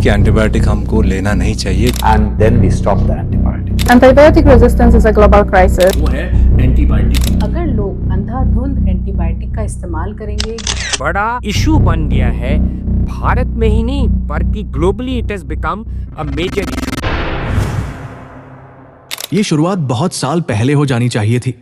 कि एंटीबायोटिक हमको लेना नहीं चाहिए। and then we stop the antibiotic. Antibiotic resistance is a global crisis. वो है एंटीबायोटिक। अगर लोग अंधाधुंध एंटीबायोटिक का इस्तेमाल करेंगे, बड़ा इशू बन गया है। भारत में ही नहीं बल्कि globally it has become a major issue. ये शुरुआत बहुत साल पहले हो जानी चाहिए थी।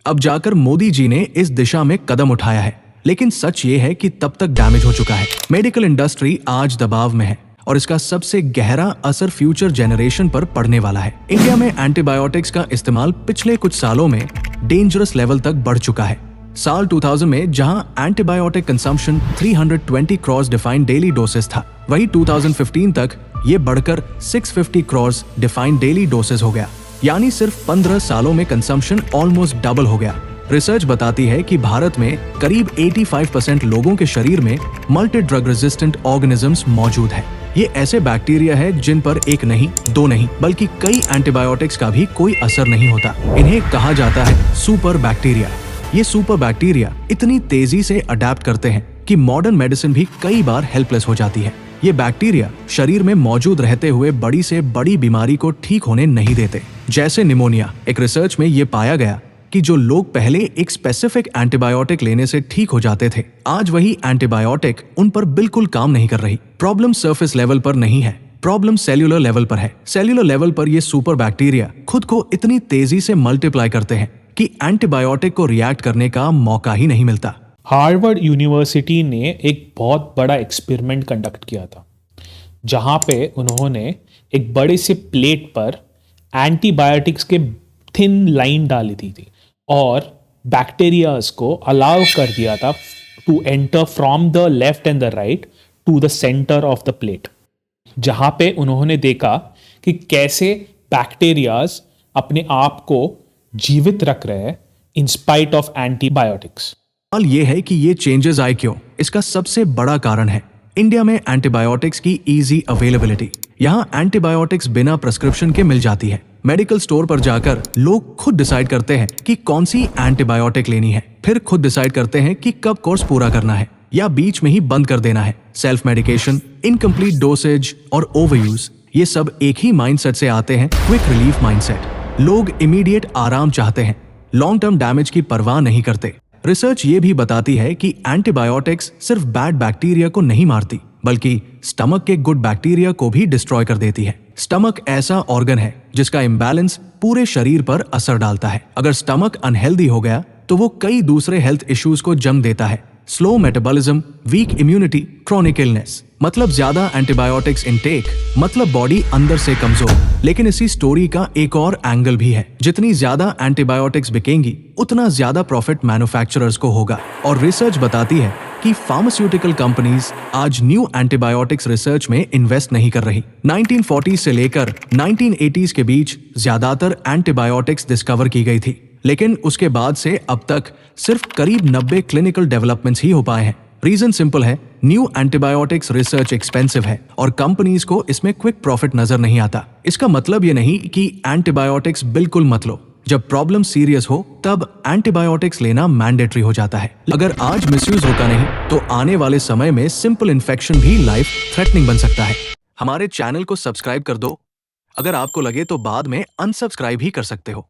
अब जाकर मोदी जी ने इस दिशा में कदम उठाया है, लेकिन सच ये है कि तब तक डैमेज हो चुका है। मेडिकल इंडस्ट्री आज दबाव में है और इसका सबसे गहरा असर फ्यूचर जनरेशन पर पड़ने वाला है। इंडिया में एंटीबायोटिक्स का इस्तेमाल पिछले कुछ सालों में डेंजरस लेवल तक बढ़ चुका है। साल 2000 में जहां antibiotic consumption 320 cross defined daily doses था, वही 2015 तक ये बढ़कर 650 क्रॉस डिफाइंड डेली डोसेस हो गया। यानी सिर्फ 15 सालों में कंजम्पशन ऑलमोस्ट डबल हो गया। रिसर्च बताती है कि भारत में करीब 85% लोगों के शरीर में मल्टी ड्रग रेजिस्टेंट ऑर्गेनिजम्स मौजूद है। ये ऐसे बैक्टीरिया है जिन पर एक नहीं, दो नहीं, बल्कि कई एंटीबायोटिक्स का भी कोई असर नहीं होता। इन्हें कहा जाता है सुपर बैक्टीरिया। ये सुपर बैक्टीरिया इतनी तेजी से अडेप्ट करते हैं कि मॉडर्न मेडिसिन भी कई बार हेल्पलेस हो जाती है। ये बैक्टीरिया शरीर में मौजूद रहते हुए बड़ी से बड़ी बीमारी को ठीक होने नहीं देते, जैसे निमोनिया। एक रिसर्च में ये पाया गया कि जो लोग पहले एक स्पेसिफिक एंटीबायोटिक लेने से ठीक हो जाते थे, आज वही एंटीबायोटिक उन पर बिल्कुल काम नहीं कर रही। प्रॉब्लम सरफेस लेवल पर नहीं है, प्रॉब्लम सेल्यूलर लेवल पर है। सेल्यूलर लेवल पर ये सुपर बैक्टीरिया खुद को इतनी तेजी से मल्टीप्लाई करते हैं कि एंटीबायोटिक को रिएक्ट करने का मौका ही नहीं मिलता। हार्वर्ड यूनिवर्सिटी ने एक बहुत बड़ा एक्सपेरिमेंट कंडक्ट किया था, जहां पे उन्होंने एक बड़े से प्लेट पर एंटीबायोटिक्स के थिन लाइन डाली थी और बैक्टीरियाज को अलाउ कर दिया था to enter from the left and the right to the centre of the plate, जहां पे उन्होंने देखा कि कैसे बैक्टीरियाज अपने आप को जीवित रख रहे हैं इन स्पाइट ऑफ एंटीबायोटिक्स। सवाल ये है कि ये चेंजेस आए क्यों? इसका सबसे बड़ा कारण है इंडिया में एंटीबायोटिक्स की इजी अवेलेबिलिटी। यहाँ एंटीबायोटिक्स बिना प्रिस्क्रिप्शन के मिल जाती है। मेडिकल स्टोर पर जाकर लोग खुद डिसाइड करते हैं कि कौन सी एंटीबायोटिक लेनी है, फिर खुद डिसाइड करते हैं कि कब कोर्स पूरा करना है या बीच में ही बंद कर देना है। सेल्फ मेडिकेशन, इनकम्प्लीट डोसेज और ओवरयूज, ये सब एक ही माइंडसेट से आते हैं, क्विक रिलीफ माइंडसेट। लोग इमीडिएट आराम चाहते हैं, लॉन्ग टर्म डैमेज की परवाह नहीं करते। रिसर्च ये भी बताती है कि एंटीबायोटिक्स सिर्फ बैड बैक्टीरिया को नहीं मारती, बल्कि स्टमक के गुड बैक्टीरिया को भी डिस्ट्रॉय कर देती है। स्टमक ऐसा ऑर्गन है जिसका इम्बैलेंस पूरे शरीर पर असर डालता है। अगर स्टमक अनहेल्दी हो गया तो वो कई दूसरे हेल्थ इश्यूज को जन्म देता है। Slow metabolism, weak immunity, chronic illness. मतलब ज्यादा एंटीबायोटिक्स इनटेक मतलब बॉडी अंदर से कमजोर। लेकिन इसी स्टोरी का एक और एंगल भी है। जितनी ज्यादा एंटीबायोटिक्स बिकेंगी उतना ज्यादा प्रॉफिट मैन्युफैक्चरर्स को होगा। और रिसर्च बताती है कि फार्मास्यूटिकल कंपनीज आज न्यू एंटीबायोटिक्स रिसर्च में इन्वेस्ट नहीं कर रही। 1940 से लेकर 1980s के बीच ज्यादातर एंटीबायोटिक्स डिस्कवर की गई थी, लेकिन उसके बाद से अब तक सिर्फ करीब 90 क्लिनिकल डेवलपमेंट्स ही हो पाए हैं। रीजन सिंपल है, न्यू एंटीबायोटिक्स रिसर्च एक्सपेंसिव है और कंपनीज को इसमें क्विक प्रॉफिट नजर नहीं आता। इसका मतलब ये नहीं कि एंटीबायोटिक्स बिल्कुल मत लो। जब प्रॉब्लम सीरियस हो तब एंटीबायोटिक्स लेना मैंडेटरी हो जाता है। अगर आज मिसयूज रुका नहीं तो आने वाले समय में सिंपल इन्फेक्शन भी लाइफ थ्रेटनिंग बन सकता है। हमारे चैनल को सब्सक्राइब कर दो। अगर आपको लगे तो बाद में अनसब्सक्राइब ही कर सकते हो।